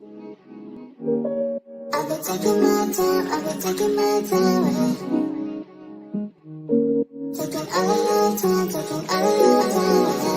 I've been taking my time, taking all of your time, taking all of your time.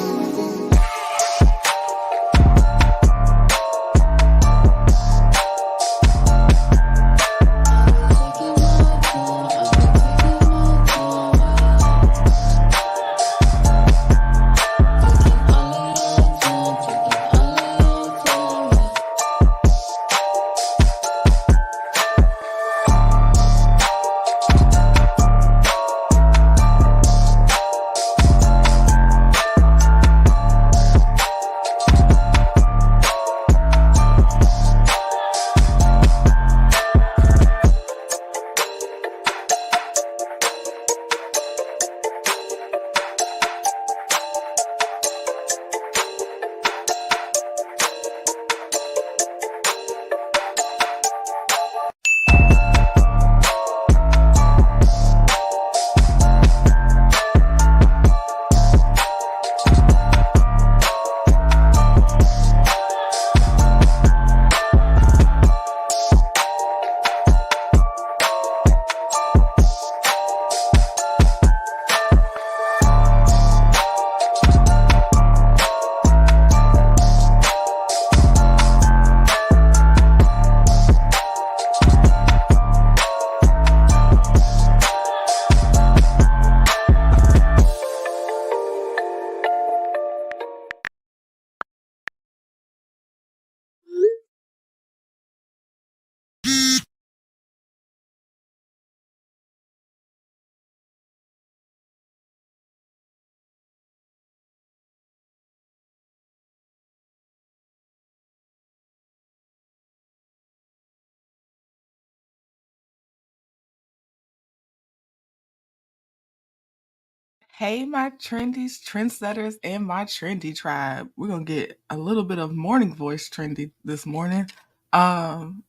Hey, my trendies, trendsetters, and my trendy tribe. We're gonna get a little bit of morning voice trendy this morning. Um,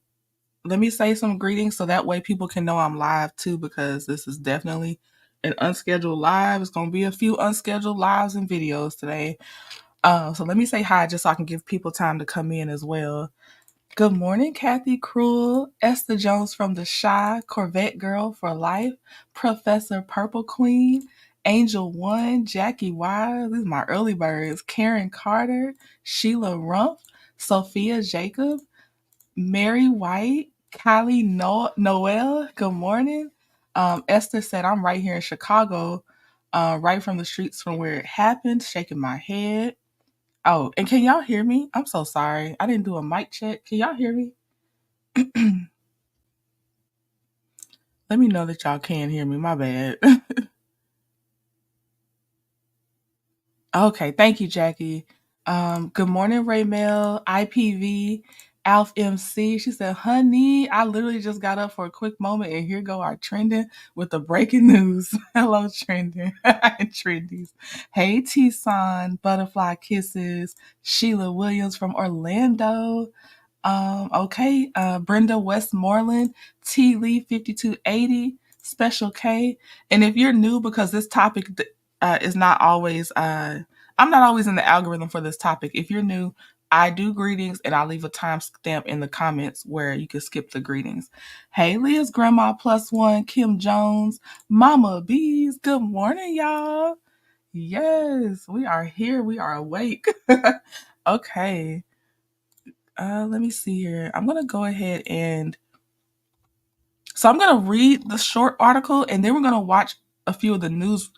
Let me say some greetings so that way people can know I'm live too, because this is definitely an unscheduled live. It's gonna be a few unscheduled lives and videos today. So let me say hi just so I can give people time to come in as well. Good morning, Kathy Cruel, Esther Jones from the Shy, Corvette Girl for Life, Professor Purple Queen, Angel One, Jackie Wise, these are my early birds, Karen Carter, Sheila Rumpf, Sophia Jacob, Mary White, Kylie Noel, good morning. Esther said, I'm right here in Chicago, right from the streets from where it happened, shaking my head. Oh, and can y'all hear me? I'm so sorry. I didn't do a mic check. Can y'all hear me? Let me know that y'all can hear me. My bad. Okay, thank you, Jackie. Good morning, Raymel, IPV, Alf MC. She said, honey, I literally just got up for a quick moment and here go our trending with the breaking news. Hello, trending and trendies. Hey, T-Son, Butterfly Kisses, Sheila Williams from Orlando. Okay, Brenda Westmoreland, T Lee 5280, Special K. And if you're new, because this topic is not always, I'm not always in the algorithm for this topic. If you're new, I do greetings and I'll leave a timestamp in the comments where you can skip the greetings. Hey, Leah's Grandma Plus One, Kim Jones, Mama Bees, good morning, y'all. Yes, we are here. We are awake. Okay. Let me see here. I'm gonna go ahead and I'm gonna read the short article and then we're gonna watch a few of the news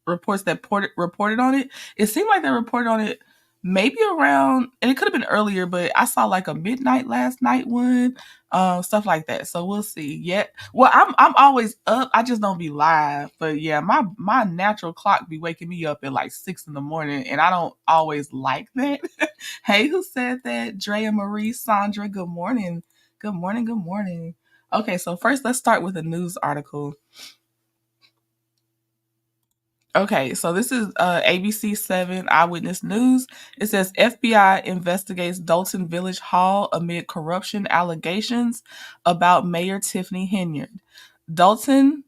reports that reported on it. It seemed like they reported on it maybe around, and it could have been earlier, but I saw like a midnight last night one, stuff like that. So we'll see. Yeah, well, I'm always up. I just don't be live, but yeah, my natural clock be waking me up at like 6 in the morning, and I don't always like that. Hey, who said that? Drea Marie, Sandra. Good morning. Good morning. Good morning. Okay, so first let's start with a news article. Okay, so this is ABC 7 Eyewitness News. It says FBI investigates Dolton Village Hall amid corruption allegations about Mayor Tiffany Henyard. Dalton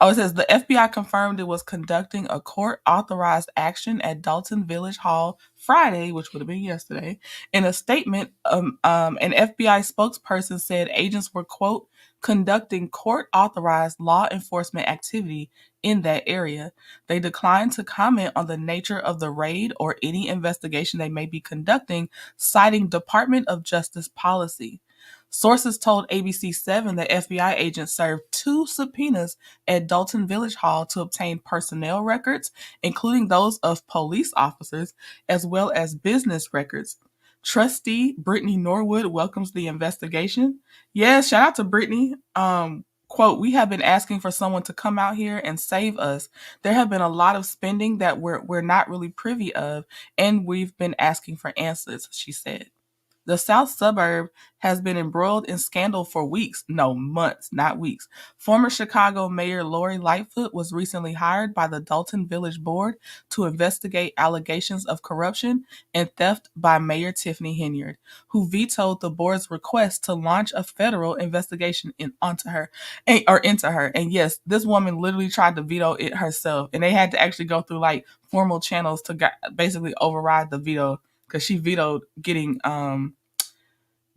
Oh, it says the FBI confirmed it was conducting a court-authorized action at Dolton Village Hall Friday, which would have been yesterday. In a statement, an FBI spokesperson said agents were, quote, conducting court-authorized law enforcement activity in that area. They declined to comment on the nature of the raid or any investigation they may be conducting, citing Department of Justice policy. Sources told ABC7 that FBI agents served 2 subpoenas at Dolton Village Hall to obtain personnel records, including those of police officers, as well as business records. Trustee Brittany Norwood welcomes the investigation. Yes, shout out to Brittany. Quote, we have been asking for someone to come out here and save us. There have been a lot of spending that we're not really privy of, and we've been asking for answers, she said. The South Suburb has been embroiled in scandal for weeks, no, months, not weeks. Former Chicago Mayor Lori Lightfoot was recently hired by the Dolton Village Board to investigate allegations of corruption and theft by Mayor Tiffany Henyard, who vetoed the board's request to launch a federal investigation into her. And yes, this woman literally tried to veto it herself, and they had to actually go through like formal channels to basically override the veto because she vetoed getting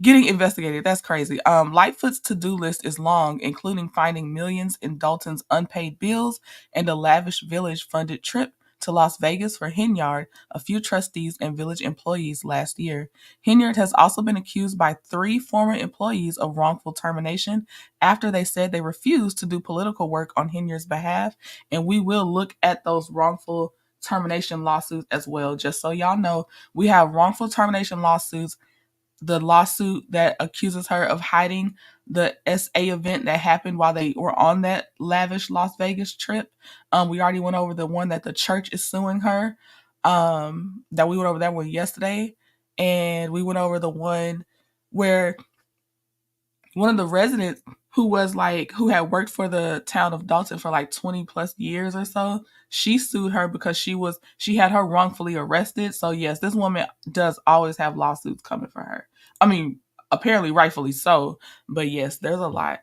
investigated. That's crazy. Lightfoot's to-do list is long, including finding millions in Dalton's unpaid bills and a lavish village-funded trip to Las Vegas for Henyard, a few trustees and village employees last year. Henyard has also been accused by 3 former employees of wrongful termination after they said they refused to do political work on Henyard's behalf, and we will look at those wrongful termination lawsuits as well. Just so y'all know, we have wrongful termination lawsuits, the lawsuit that accuses her of hiding the SA event that happened while they were on that lavish Las Vegas trip. We already went over the one that the church is suing her. That we went over that one yesterday, and we went over the one where one of the residents who had worked for the town of Dalton for like 20 plus years or so, she sued her because she had her wrongfully arrested. So yes, this woman does always have lawsuits coming for her. I mean, apparently rightfully so, but yes, there's a lot.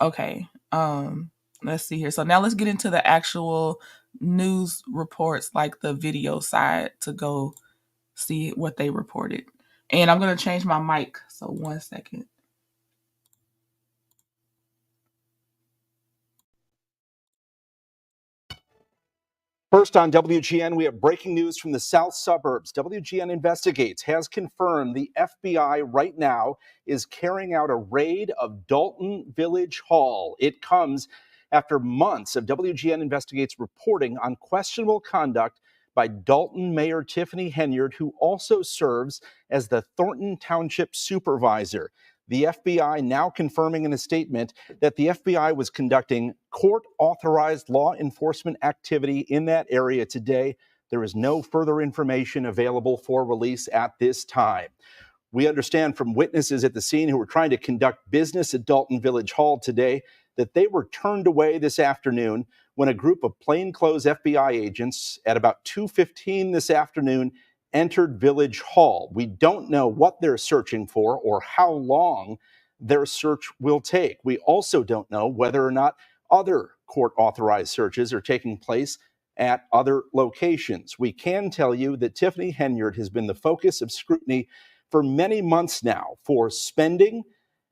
Okay. Let's see here. So now let's get into the actual news reports, like the video side, to go see what they reported. And I'm going to change my mic. So 1 second. First on WGN, we have breaking news from the South Suburbs. WGN Investigates has confirmed the FBI right now is carrying out a raid of Dolton Village Hall. It comes after months of WGN Investigates reporting on questionable conduct by Dalton Mayor Tiffany Henyard, who also serves as the Thornton Township Supervisor. The FBI now confirming in a statement that the FBI was conducting court-authorized law enforcement activity in that area today. There is no further information available for release at this time. We understand from witnesses at the scene who were trying to conduct business at Dolton Village Hall today that they were turned away this afternoon when a group of plainclothes FBI agents at about 2:15 this afternoon entered Village Hall. We don't know what they're searching for or how long their search will take. We also don't know whether or not other court-authorized searches are taking place at other locations. We can tell you that Tiffany Henyard has been the focus of scrutiny for many months now for spending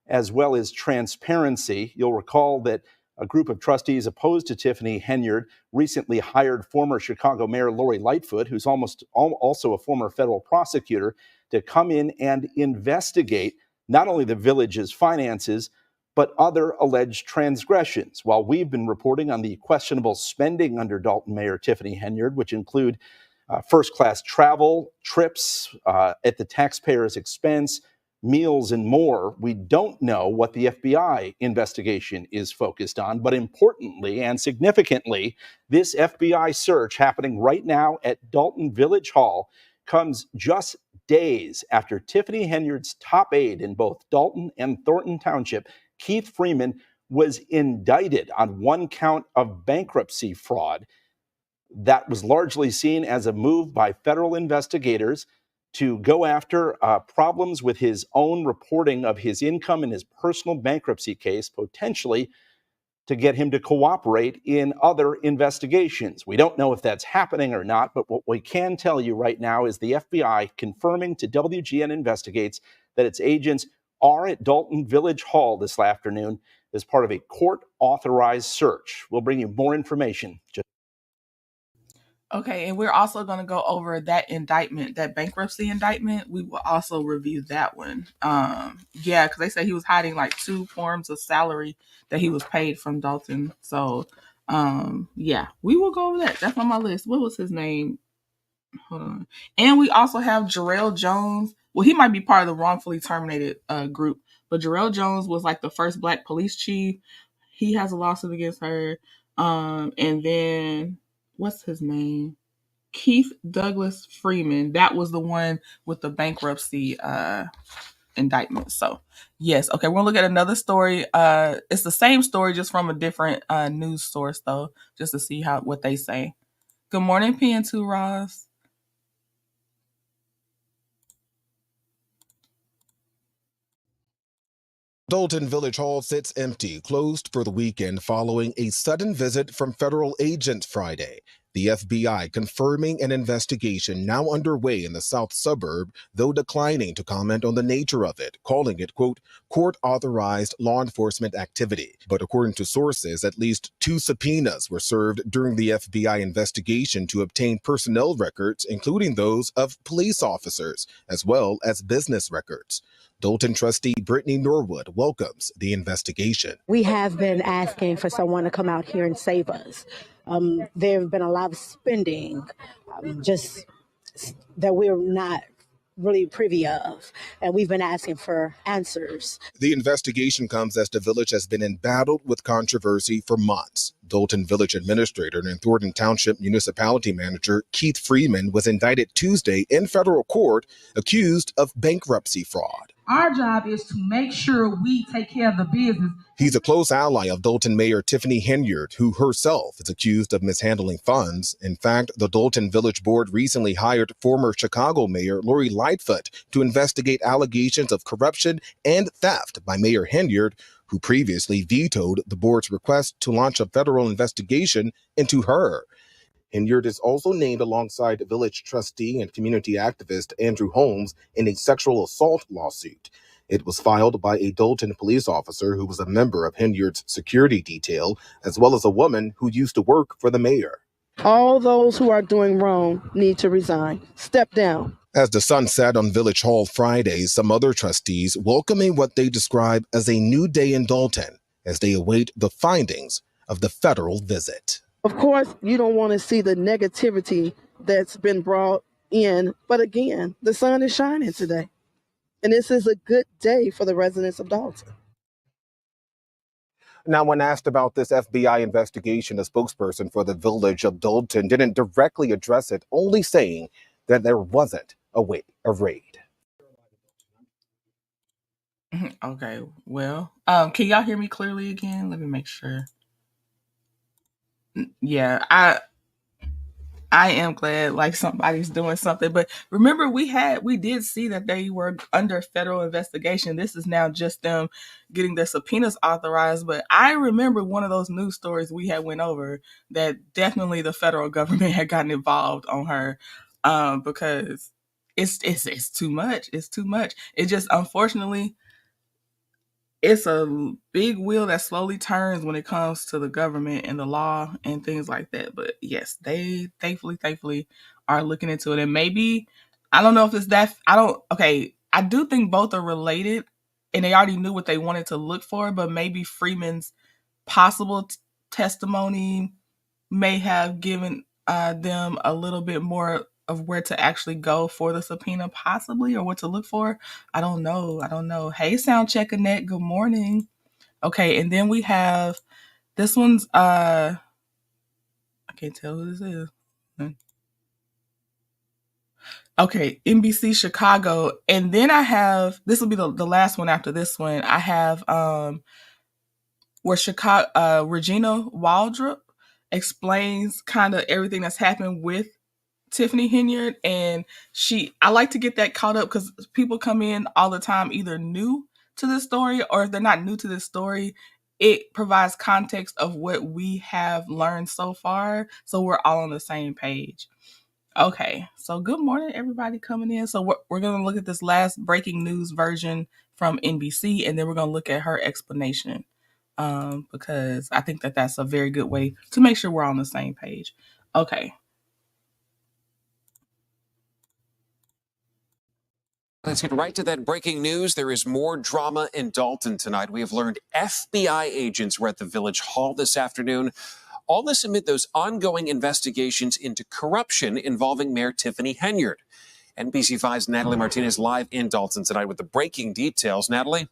as well as transparency. You'll recall that a group of trustees opposed to Tiffany Henyard recently hired former Chicago Mayor Lori Lightfoot, who's also a former federal prosecutor, to come in and investigate not only the village's finances, but other alleged transgressions. While we've been reporting on the questionable spending under Dalton Mayor Tiffany Henyard, which include first-class travel, trips at the taxpayer's expense, meals, and more, we don't know what the FBI investigation is focused on. But importantly and significantly, this FBI search happening right now at Dolton Village Hall comes just days after Tiffany Henyard's top aide in both Dalton and Thornton Township, Keith Freeman, was indicted on 1 count of bankruptcy fraud. That was largely seen as a move by federal investigators to go after problems with his own reporting of his income in his personal bankruptcy case, potentially to get him to cooperate in other investigations. We don't know if that's happening or not, but what we can tell you right now is the FBI confirming to WGN Investigates that its agents are at Dolton Village Hall this afternoon as part of a court-authorized search. We'll bring you more information. Okay, and we're also going to go over that indictment, that bankruptcy indictment. We will also review that one. Yeah, because they say he was hiding like 2 forms of salary that he was paid from Dalton. So, yeah, we will go over that. That's on my list. What was his name? Hold on. And we also have Jarrell Jones. Well, he might be part of the wrongfully terminated group, but Jarrell Jones was like the first Black police chief. He has a lawsuit against her. And then what's his name? Keith Douglas Freeman. That was the one with the bankruptcy indictment. So yes, okay, we're gonna look at another story. It's the same story, just from a different news source, though, just to see what they say. Good morning, PN2 Ross. Dolton Village Hall sits empty, closed for the weekend following a sudden visit from federal agents Friday. The FBI confirming an investigation now underway in the south suburb, though declining to comment on the nature of it, calling it, quote, court-authorized law enforcement activity. But according to sources, at least 2 subpoenas were served during the FBI investigation to obtain personnel records, including those of police officers, as well as business records. Dolton trustee Brittany Norwood welcomes the investigation. We have been asking for someone to come out here and save us. There have been a lot of spending, just that we're not really privy of, and we've been asking for answers. The investigation comes as the village has been embattled with controversy for months. Dolton Village Administrator and Thornton Township Municipality Manager Keith Freeman was indicted Tuesday in federal court, accused of bankruptcy fraud. Our job is to make sure we take care of the business. He's a close ally of Dolton Mayor Tiffany Henyard, who herself is accused of mishandling funds. In fact, the Dolton Village Board recently hired former Chicago Mayor Lori Lightfoot to investigate allegations of corruption and theft by Mayor Henyard, who previously vetoed the board's request to launch a federal investigation into her. Henyard is also named alongside village trustee and community activist Andrew Holmes in a sexual assault lawsuit. It was filed by a Dolton police officer who was a member of Henyard's security detail, as well as a woman who used to work for the mayor. All those who are doing wrong need to resign. Step down. As the sun set on Village Hall Friday, some other trustees welcoming what they describe as a new day in Dolton as they await the findings of the federal visit. Of course, you don't want to see the negativity that's been brought in, but again, the sun is shining today. And this is a good day for the residents of Dalton. Now, when asked about this FBI investigation, a spokesperson for the village of Dalton didn't directly address it, only saying that there wasn't a raid. Okay, well, can y'all hear me clearly again? Let me make sure. Yeah, I am glad like somebody's doing something. But remember, we did see that they were under federal investigation. This is now just them getting their subpoenas authorized. But I remember one of those news stories we had went over that definitely the federal government had gotten involved on her, because it's too much. It's too much. It just, unfortunately, it's a big wheel that slowly turns when it comes to the government and the law and things like that. But yes, they thankfully are looking into it. And maybe, I don't know if it's that, I do think both are related and they already knew what they wanted to look for, but maybe Freeman's possible testimony may have given them a little bit more of where to actually go for the subpoena, possibly, or what to look for. I don't know. Hey, sound check Annette, good morning. Okay, and then we have this one's I can't tell who this is. Okay, NBC Chicago. And then I have, this will be the last one after this one. I have where Chicago Regina Waldrop explains kind of everything that's happened with Tiffany Henyard, and I like to get that caught up because people come in all the time either new to this story, or if they're not new to this story, it provides context of what we have learned so far, so we're all on the same page. Okay, so good morning, everybody coming in. So we're going to look at this last breaking news version from NBC, and then we're going to look at her explanation, because I think that that's a very good way to make sure we're on the same page. Okay. Let's get right to that breaking news. There is more drama in Dalton tonight. We have learned FBI agents were at the Village Hall this afternoon. All this amid those ongoing investigations into corruption involving Mayor Tiffany Henyard. NBC5's Natalie Martinez live in Dalton tonight with the breaking details. Natalie?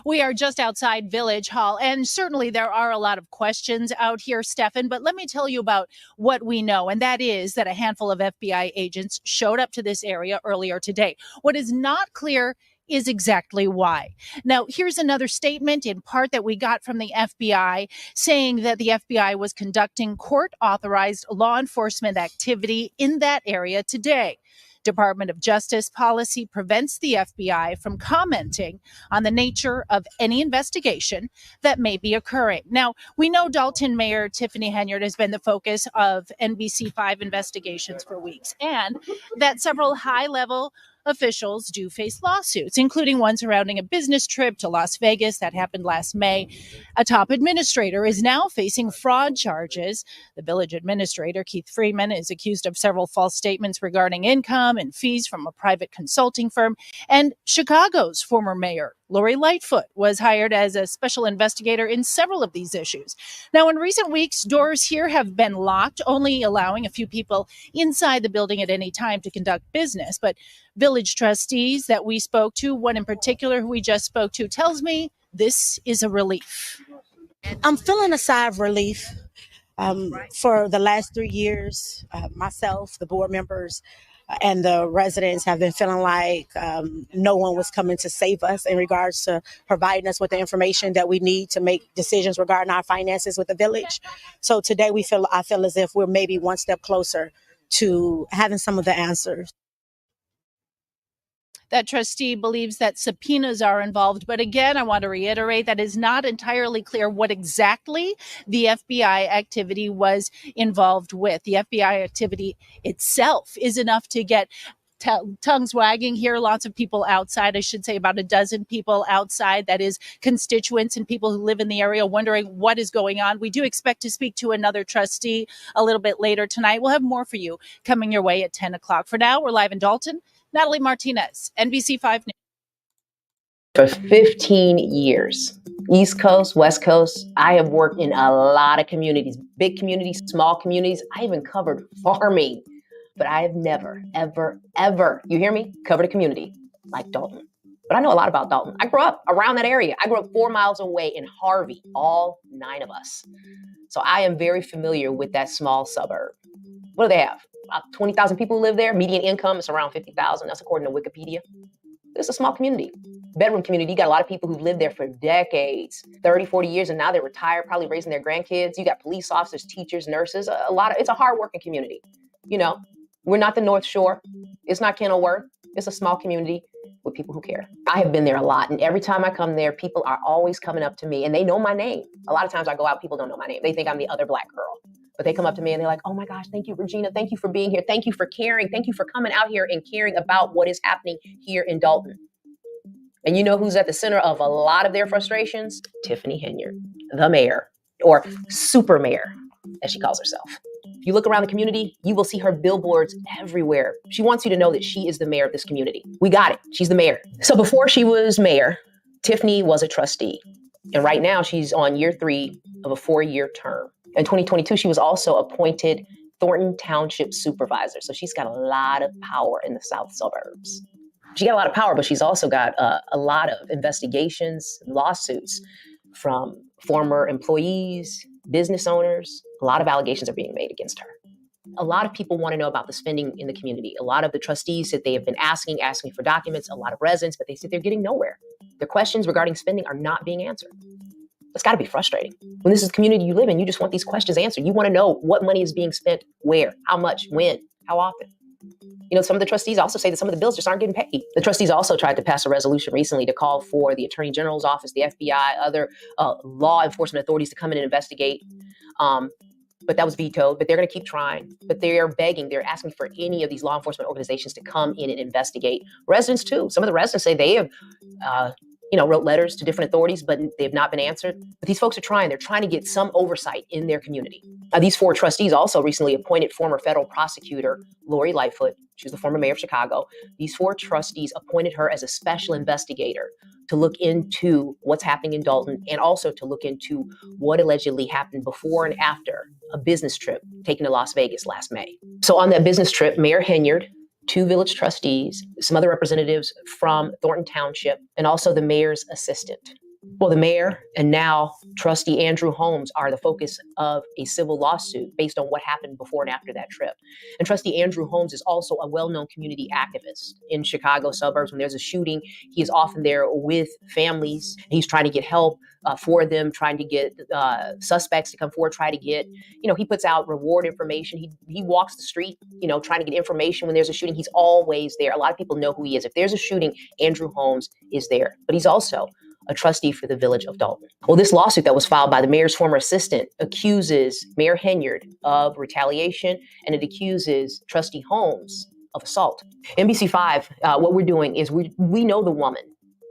We are just outside Village Hall, and certainly there are a lot of questions out here, Stefan, but let me tell you about what we know, and that is that a handful of FBI agents showed up to this area earlier today. What is not clear is exactly why. Now, here's another statement in part that we got from the FBI saying that the FBI was conducting court-authorized law enforcement activity in that area today. Department of Justice policy prevents the FBI from commenting on the nature of any investigation that may be occurring. Now, we know Dalton Mayor Tiffany Henyard has been the focus of NBC5 investigations for weeks, and that several high-level officials do face lawsuits, including one surrounding a business trip to Las Vegas that happened last May. A top administrator is now facing fraud charges. The village administrator, Keith Freeman, is accused of several false statements regarding income and fees from a private consulting firm. And Chicago's former mayor, Lori Lightfoot, was hired as a special investigator in several of these issues. Now, in recent weeks, doors here have been locked, only allowing a few people inside the building at any time to conduct business. But village trustees that we spoke to, one in particular who we just spoke to, tells me this is a relief. I'm feeling a sigh of relief. For the last 3 years, myself, the board members, and the residents have been feeling like no one was coming to save us in regards to providing us with the information that we need to make decisions regarding our finances with the village. So today I feel as if we're maybe one step closer to having some of the answers. That trustee believes that subpoenas are involved. But again, I want to reiterate that is not entirely clear what exactly the FBI activity was involved with. The FBI activity itself is enough to get tongues wagging here. Lots of people outside, I should say about a dozen people outside, that is constituents and people who live in the area wondering what is going on. We do expect to speak to another trustee a little bit later tonight. We'll have more for you coming your way at 10 o'clock. For now, we're live in Dalton. Natalie Martinez, NBC5 News. For 15 years, East Coast, West Coast, I have worked in a lot of communities, big communities, small communities. I even covered farming, but I have never, ever, ever, you hear me, covered a community like Dalton. But I know a lot about Dalton. I grew up around that area. I grew up 4 miles away in Harvey, all 9 of us. So I am very familiar with that small suburb. What do they have? About 20,000 people who live there. Median income is around 50,000. That's according to Wikipedia. It's a small community. Bedroom community. You got a lot of people who've lived there for decades, 30, 40 years, and now they're retired, probably raising their grandkids. You got police officers, teachers, nurses, it's a hardworking community. You know, we're not the North Shore. It's not Kenilworth. It's a small community with people who care. I have been there a lot, and every time I come there, people are always coming up to me, and they know my name. A lot of times I go out, people don't know my name. They think I'm the other Black girl. But they come up to me and they're like, oh my gosh, thank you, Regina. Thank you for being here. Thank you for caring. Thank you for coming out here and caring about what is happening here in Dalton. And you know who's at the center of a lot of their frustrations? Tiffany Henyard, the mayor, or super mayor, as she calls herself. If you look around the community, you will see her billboards everywhere. She wants you to know that she is the mayor of this community. We got it. She's the mayor. So before she was mayor, Tiffany was a trustee. And right now she's on year 3 of a 4-year term. In 2022, she was also appointed Thornton Township Supervisor. So she's got a lot of power in the South suburbs. She got a lot of power, but she's also got a lot of investigations, lawsuits from former employees, business owners. A lot of allegations are being made against her. A lot of people want to know about the spending in the community. A lot of the trustees that they have been asking for documents, a lot of residents, but they said they're getting nowhere. Their questions regarding spending are not being answered. It's got to be frustrating. When this is the community you live in, you just want these questions answered. You want to know what money is being spent, where, how much, when, how often. some of the trustees also say that some of the bills just aren't getting paid. The trustees also tried to pass a resolution recently to call for the Attorney General's office, the FBI, other law enforcement authorities to come in and investigate. But that was vetoed, but they're going to keep trying. But they're begging, they're asking for any of these law enforcement organizations to come in and investigate. Residents too. Some of the residents say they have, wrote letters to different authorities, but they've not been answered. But these folks are trying. They're trying to get some oversight in their community. These 4 trustees also recently appointed former federal prosecutor Lori Lightfoot. She was the former mayor of Chicago. These 4 trustees appointed her as a special investigator to look into what's happening in Dalton and also to look into what allegedly happened before and after a business trip taken to Las Vegas last May. So on that business trip, Mayor Henyard, 2 village trustees, some other representatives from Thornton Township, and also the mayor's assistant. Well, the mayor and now trustee Andrew Holmes are the focus of a civil lawsuit based on what happened before and after that trip. And trustee Andrew Holmes is also a well-known community activist in Chicago suburbs. When there's a shooting, he is often there with families. He's trying to get help for them, trying to get suspects to come forward, try to get, he puts out reward information. He walks the street, trying to get information when there's a shooting. He's always there. A lot of people know who he is. If there's a shooting, Andrew Holmes is there. But he's also a trustee for the village of Dalton. Well, this lawsuit that was filed by the mayor's former assistant accuses Mayor Henyard of retaliation, and it accuses trustee Holmes of assault. NBC5, what we're doing is we know the woman,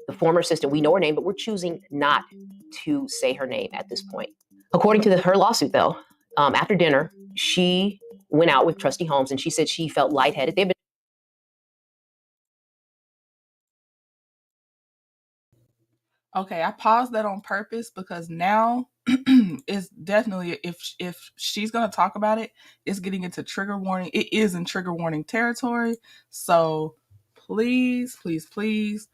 the former assistant, we know her name, but we're choosing not to say her name at this point. According to her lawsuit, though, after dinner, she went out with trustee Holmes and she said she felt lightheaded. They've been Okay, I paused that on purpose because now it's definitely, if she's going to talk about it, it's getting into trigger warning. It is in trigger warning territory. So please, please, please,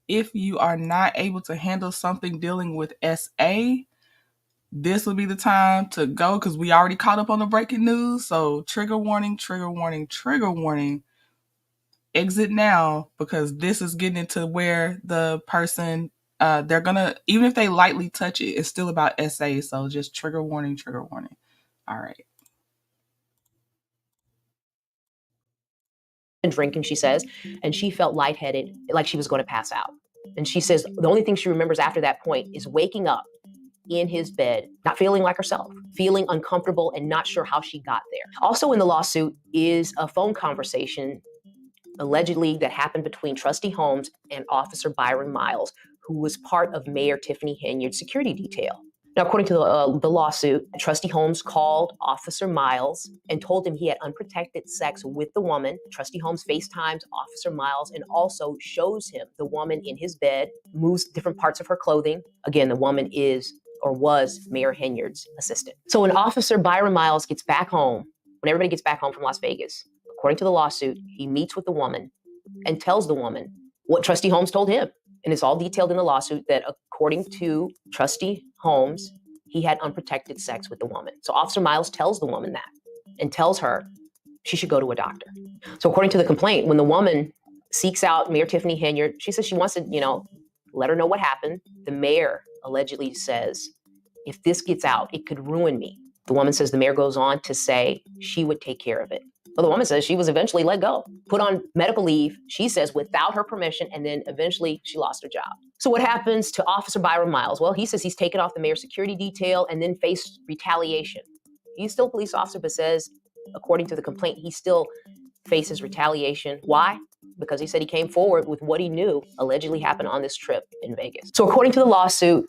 if you are not able to handle something dealing with SA, this will be the time to go because we already caught up on the breaking news. So trigger warning, trigger warning, trigger warning. Exit now, because this is getting into where the person, they're gonna, even if they lightly touch it, it's still about SA. So just trigger warning, trigger warning. All right. Drinking, she says, and she felt lightheaded, like she was going to pass out. And she says the only thing she remembers after that point is waking up in his bed, not feeling like herself, feeling uncomfortable and not sure how she got there. Also in the lawsuit is a phone conversation allegedly that happened between trustee Holmes and Officer Byron Miles, who was part of Mayor Tiffany Henyard's security detail. Now, according to the lawsuit, trustee Holmes called Officer Miles and told him he had unprotected sex with the woman. Trustee Holmes FaceTimes Officer Miles and also shows him the woman in his bed, moves different parts of her clothing. Again, the woman is or was Mayor Henyard's assistant. So when Officer Byron Miles gets back home, when everybody gets back home from Las Vegas, according to the lawsuit, he meets with the woman and tells the woman what trustee Holmes told him. And it's all detailed in the lawsuit that according to trustee Holmes, he had unprotected sex with the woman. So Officer Miles tells the woman that and tells her she should go to a doctor. So according to the complaint, when the woman seeks out Mayor Tiffany Henyard, she says she wants to, let her know what happened. The mayor allegedly says, if this gets out, it could ruin me. The woman says the mayor goes on to say she would take care of it. Well, the woman says she was eventually let go, put on medical leave, she says, without her permission, and then eventually she lost her job. So what happens to Officer Byron Miles? Well, he says he's taken off the mayor's security detail and then faced retaliation. He's still a police officer, but says, according to the complaint, he still faces retaliation. Why? Because he said he came forward with what he knew allegedly happened on this trip in Vegas. So according to the lawsuit,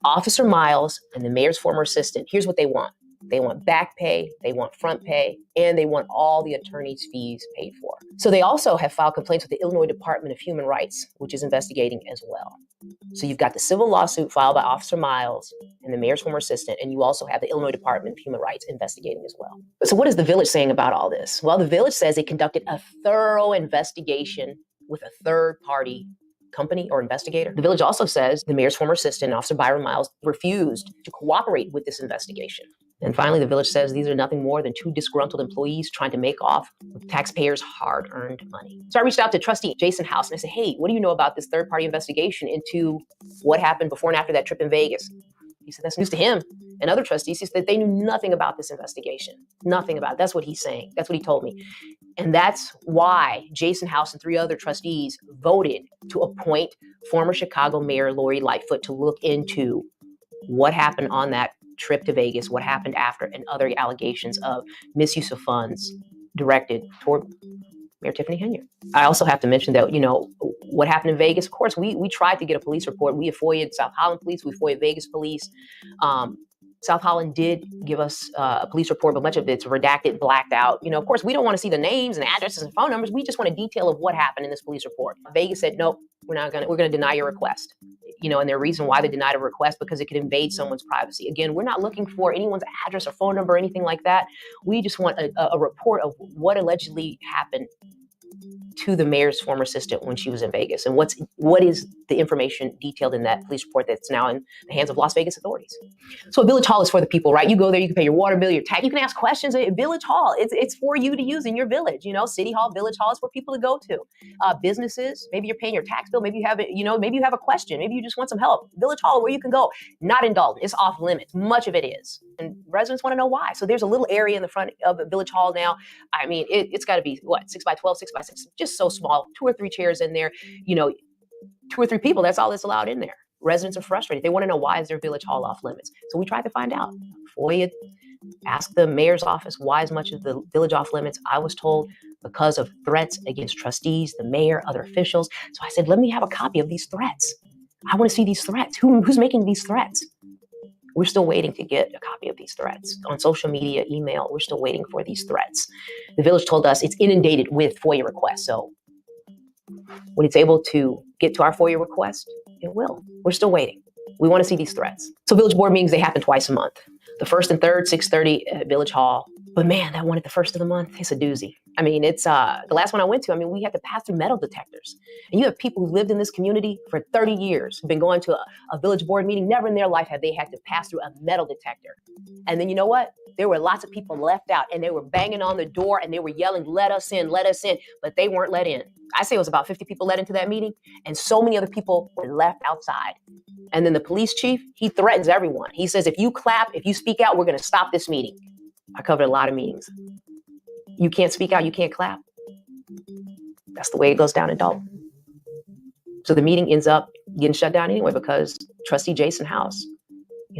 Officer Miles and the mayor's former assistant, here's what they want. They want back pay, they want front pay, and they want all the attorney's fees paid for. So they also have filed complaints with the Illinois Department of Human Rights, which is investigating as well. So you've got the civil lawsuit filed by Officer Miles and the mayor's former assistant, and you also have the Illinois Department of Human Rights investigating as well. So what is the village saying about all this? Well, the village says it conducted a thorough investigation with a third-party company or investigator. The village also says the mayor's former assistant, Officer Byron Miles, refused to cooperate with this investigation. And finally, the village says these are nothing more than 2 disgruntled employees trying to make off with taxpayers' hard-earned money. So I reached out to trustee Jason House and I said, hey, what do you know about this third-party investigation into what happened before and after that trip in Vegas? He said that's news to him and other trustees. He said they knew nothing about this investigation. Nothing about it. That's what he's saying. That's what he told me. And that's why Jason House and 3 other trustees voted to appoint former Chicago Mayor Lori Lightfoot to look into what happened on that trip to Vegas, what happened after, and other allegations of misuse of funds directed toward Mayor Tiffany Henyard. I also have to mention that, what happened in Vegas, of course, we tried to get a police report. We FOIA'd South Holland Police, we FOIA'd Vegas Police. South Holland did give us a police report, but much of it's redacted, blacked out. Of course, we don't want to see the names and addresses and phone numbers. We just want a detail of what happened in this police report. Vegas said, nope, we're going to deny your request. And their reason why they denied a request, because it could invade someone's privacy. Again, we're not looking for anyone's address or phone number or anything like that. We just want a report of what allegedly happened to the mayor's former assistant when she was in Vegas, and what is the information detailed in that police report that's now in the hands of Las Vegas authorities. So a village hall is for the people, right? You go there, you can pay your water bill, your tax, you can ask questions at Village Hall. It's for you to use in your village. City Hall, Village Hall is for people to go to. Businesses, maybe you're paying your tax bill, maybe you have maybe you have a question, maybe you just want some help. Village Hall, where you can go. Not in Dalton, it's off limits. Much of it is, and residents want to know why. So there's a little area in the front of Village Hall now. I mean, it's got to be 6 by 12, 6 by 6, just so small. 2 or 3 chairs in there, 2 or 3 people. That's all that's allowed in there. Residents are frustrated. They want to know, why is their Village Hall off limits? So we tried to find out. FOIA, asked the mayor's office, why is much of the village off limits? I was told because of threats against trustees, the mayor, other officials. So I said, let me have a copy of these threats. I want to see these threats. Who's making these threats? We're still waiting to get a copy of these threats. On social media, email, we're still waiting for these threats. The village told us it's inundated with FOIA requests. So when it's able to get to our FOIA request, it will. We're still waiting. We want to see these threats. So village board meetings, they happen twice a month. The first and third, 6:30 at Village Hall. But man, that one at the first of the month, it's a doozy. I mean, it's the last one I went to, we had to pass through metal detectors. And you have people who lived in this community for 30 years, who've been going to a village board meeting. Never in their life have they had to pass through a metal detector. And then you know what? There were lots of people left out, and they were banging on the door and they were yelling, let us in, but they weren't let in. I say it was about 50 people let into that meeting, and so many other people were left outside. And then the police chief, he threatens everyone. He says, if you clap, if you speak out, we're going to stop this meeting. I covered a lot of meetings. You can't speak out, you can't clap. That's the way it goes down in Dalton. So the meeting ends up getting shut down anyway because Trustee Jason House,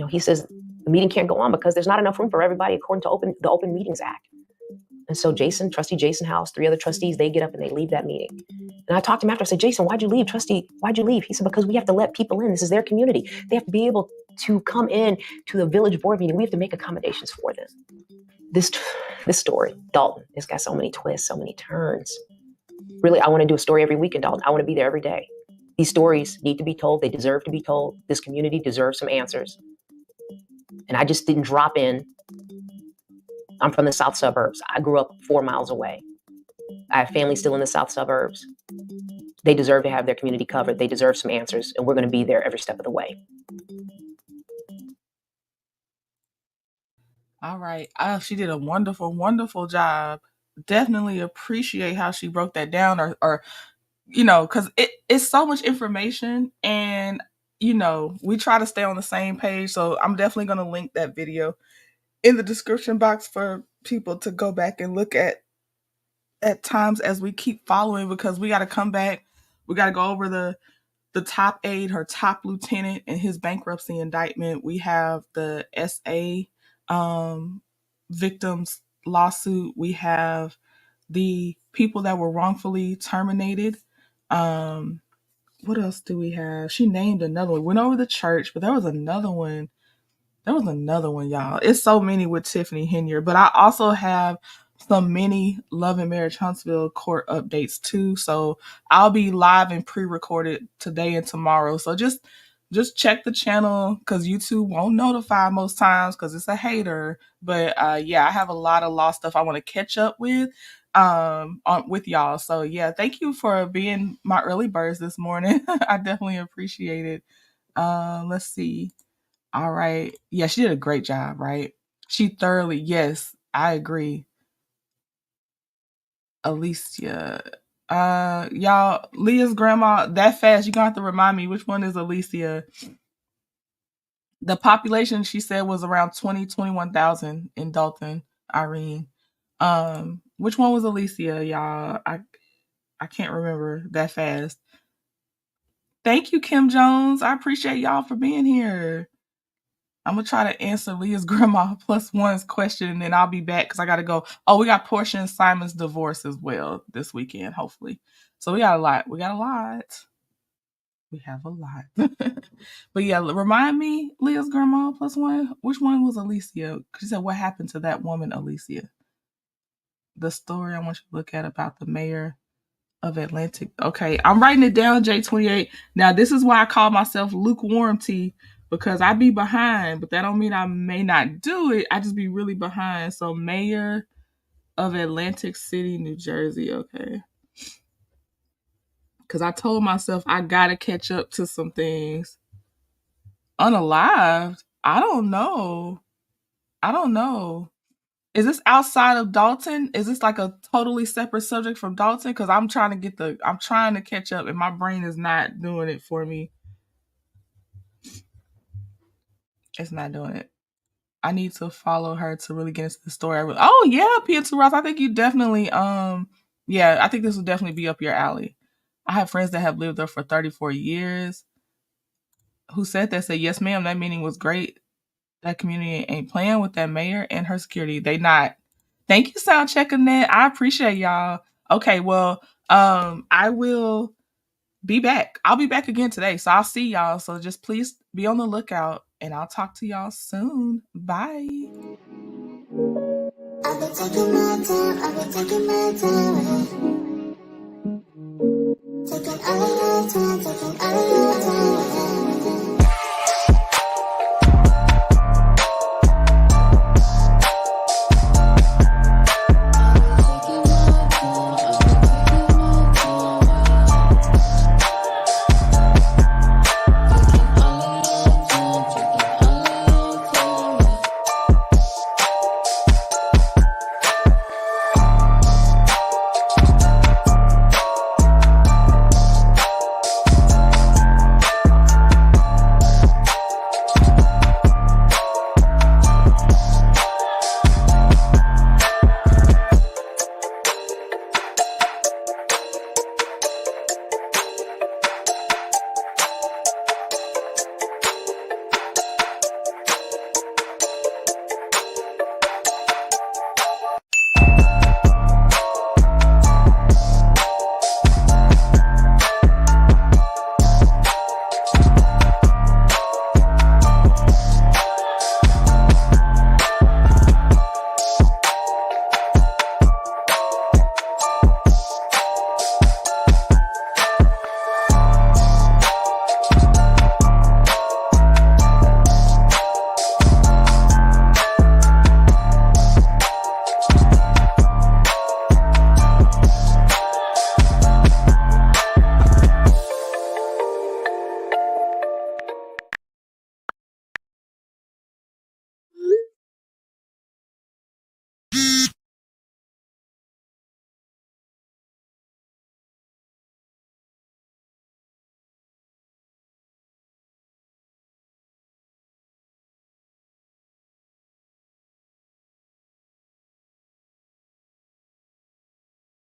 he says the meeting can't go on because there's not enough room for everybody according to the Open Meetings Act. And so Trustee Jason House, 3 other trustees, they get up and they leave that meeting. And I talked to him after. I said, Jason, why'd you leave? Trustee, why'd you leave? He said, because we have to let people in. This is their community. They have to be able to come in to the village board meeting. We have to make accommodations for them. This story, Dalton, it's got so many twists, so many turns. Really, I want to do a story every week in Dalton. I want to be there every day. These stories need to be told. They deserve to be told. This community deserves some answers. And I just didn't drop in. I'm from the south suburbs. I grew up 4 miles away. I have family still in the south suburbs. They deserve to have their community covered. They deserve some answers, and we're going to be there every step of the way. All right. She did a wonderful, wonderful job. Definitely appreciate how she broke that down, or because it's so much information, and we try to stay on the same page. So I'm definitely going to link that video in the description box for people to go back and look at times as we keep following, because we got to come back. We got to go over the top aide, her top lieutenant, and his bankruptcy indictment. We have the SA victims lawsuit. We have the people that were wrongfully terminated. What else do we have? She named another one. Went over the church, but there was another one. Y'all. It's so many with Tiffany Henyard. But I also have some mini Love and Marriage Huntsville court updates too. So I'll be live and pre-recorded today and tomorrow. So just check the channel, because YouTube won't notify most times because it's a hater. But I have a lot of law stuff I want to catch up with with y'all. So yeah, thank you for being my early birds this morning. I definitely appreciate it. Let's see. All right. Yeah, she did a great job, right? She thoroughly, yes, I agree. Alicia. Y'all, Leah's grandma, that fast, you're gonna have to remind me which one is Alicia. The population, she said, was around 21,000 in Dalton, Irene. Which one was Alicia, y'all? I can't remember that fast. Thank you, Kim Jones. I appreciate y'all for being here. I'm gonna try to answer Leah's grandma plus one's question, and then I'll be back because I gotta go. Oh, we got Portia and Simon's divorce as well this weekend, hopefully. So we got a lot. We have a lot. But yeah, remind me, Leah's grandma plus one. Which one was Alicia? She said, what happened to that woman, Alicia? The story I want you to look at about the mayor of Atlantic. Okay, I'm writing it down, J28. Now, this is why I call myself lukewarm tea, because I be behind, but that don't mean I may not do it. I just be really behind. So, mayor of Atlantic City, New Jersey. Okay. Because I told myself I got to catch up to some things. Unalived? I don't know. Is this outside of Dalton? Is this like a totally separate subject from Dalton? Because I'm trying to catch up and my brain is not doing it for me. It's not doing it. I need to follow her to really get into the story. Oh yeah, P2 Ross. I think you definitely yeah, I think this will definitely be up your alley. I have friends that have lived there for 34 years who said yes, ma'am, that meeting was great. That community ain't playing with that mayor and her security. They not. Thank you, sound checking that. I appreciate y'all. Okay, well, I will be back. I'll be back again today. So I'll see y'all. So just please be on the lookout and I'll talk to y'all soon. Bye. I've been taking my time, taking all your time, taking all